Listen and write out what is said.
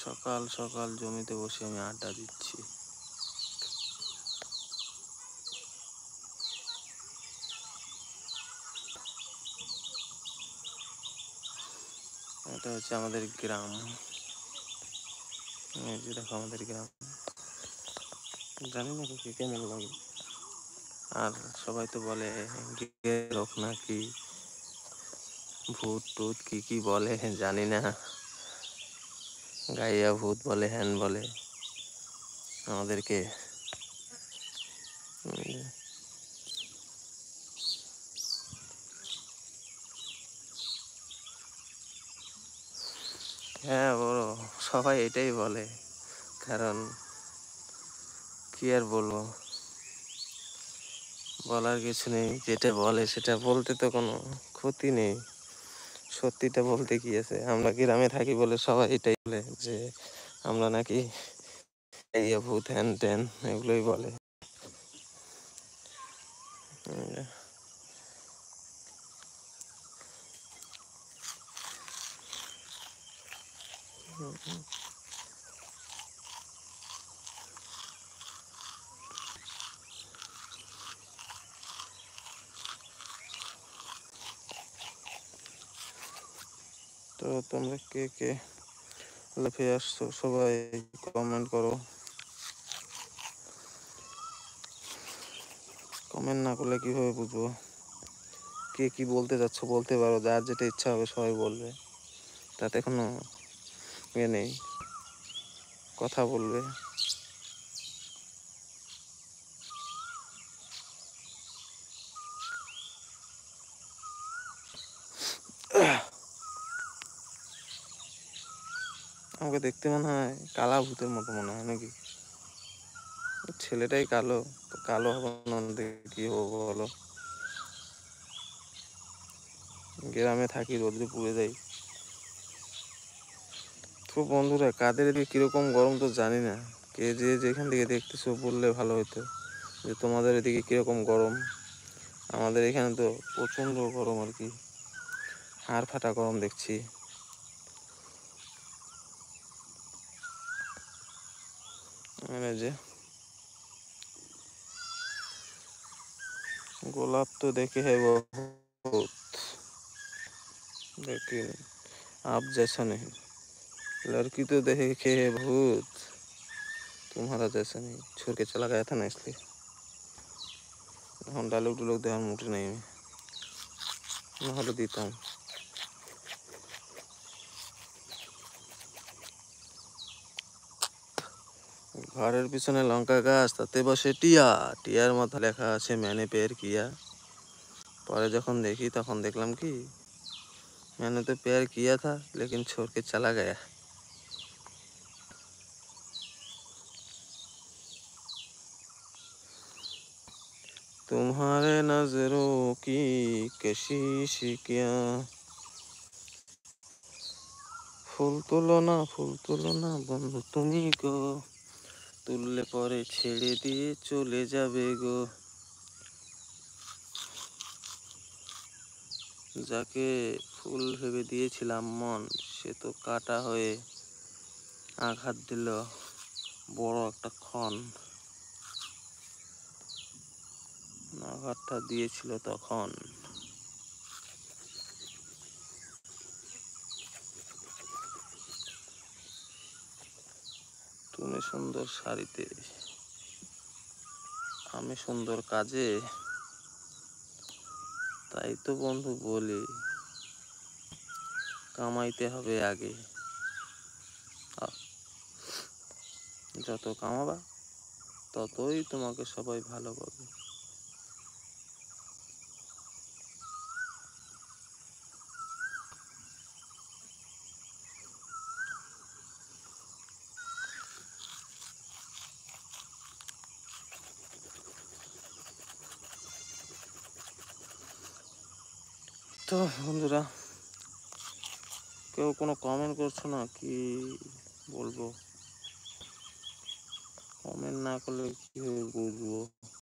সকাল সকাল জমিতে বসে আমি আড্ডা দিচ্ছি। এটা হচ্ছে আমাদের গ্রাম। এই যে দেখো আমাদের গ্রাম, জানি না তোকে কেমন লাগে। আর সবাই তো বলে লোক নাকি ভূত টুত কি কি বলে জানি না, গাইয়া ভূত বলে হ্যান বলে আমাদেরকে। হ্যাঁ বড়, সবাই এটাই বলে, কারণ কি আর বলবো, বলার কিছু নেই। যেটা বলে সেটা বলতে তো কোনো ক্ষতি নেই। সত্যিটা বলতে কি আছে, আমরা গ্রামে থাকি বলে সবাই এটাই বলে যে আমরা নাকি এই ভূত হ্যান ত্যান এগুলোই বলে। তো তোমরা কে কে লাফিয়ে আসছো সবাই কমেন্ট করো। কমেন্ট না করলে কিভাবে বুঝবো কে কি বলতে যাচ্ছ? বলতে পারো, যার যেটা ইচ্ছা হবে সবাই বলবে, তাতে কোনো ইয়ে নেই, কথা বলবে। আমাকে দেখতে মনে হয় কালা ভূতের মতো মনে হয় নাকি? ছেলেটাই কালো, তো কালো হবো না দেখে কি হবো বলো? গ্রামে থাকি, রোদ্রে পুড়ে যাই। তো বন্ধুরা, কাদের এদিকে কিরকম গরম তো জানি না, কে যে যেখান থেকে দেখতেছো বললে ভালো হতো যে তোমাদের এদিকে কিরকম গরম। আমাদের এখানে তো প্রচন্ড গরম আর কি, হাড় ফাটা গরম দেখছি। মানে যে গোলাপ तो देखे है बहुत, लेकिन आप जैसा नहीं। लड़की तो देखे है बहुत, तुम्हारा जैसा नहीं। छोड़ के चला गया था ना, इसलिए हम डायलॉग डुलॉग देওয়ার মুড নেই আমি, নাহলে দিতাম। ঘরের পিছনে লঙ্কা গাছ, তাতে বসে টিয়া, টিয়ার মাথায় লেখা আছে मैंने प्यार किया। পরে যখন দেখি তখন দেখলাম কি मैंने तो प्यार किया था लेकिन छोड़ के चला गया। तुम्हारे नजरों की कशिश क्या, ফুল তুলো না বন্ধু তুমি গো, তুললে পরে ছেড়ে দিয়ে চলে যাবে গো। যাকে ফুল ভেবে দিয়েছিলাম মন, সে তো কাটা হয়ে আঘাত দিল বড় একটা ক্ষণ। আঘাতটা দিয়েছিল তখন। তুমি সুন্দর শাড়িতে, আমি সুন্দর কাজে, তাই তো বন্ধু বলি কামাইতে হবে আগে। যত কামাবা ততই তোমাকে সবাই ভালোবাসবে। তো বন্ধুরা, কেউ কোনো কমেন্ট করছো না, কি বলবো? কমেন্ট না করলে কিভাবে বুঝবো?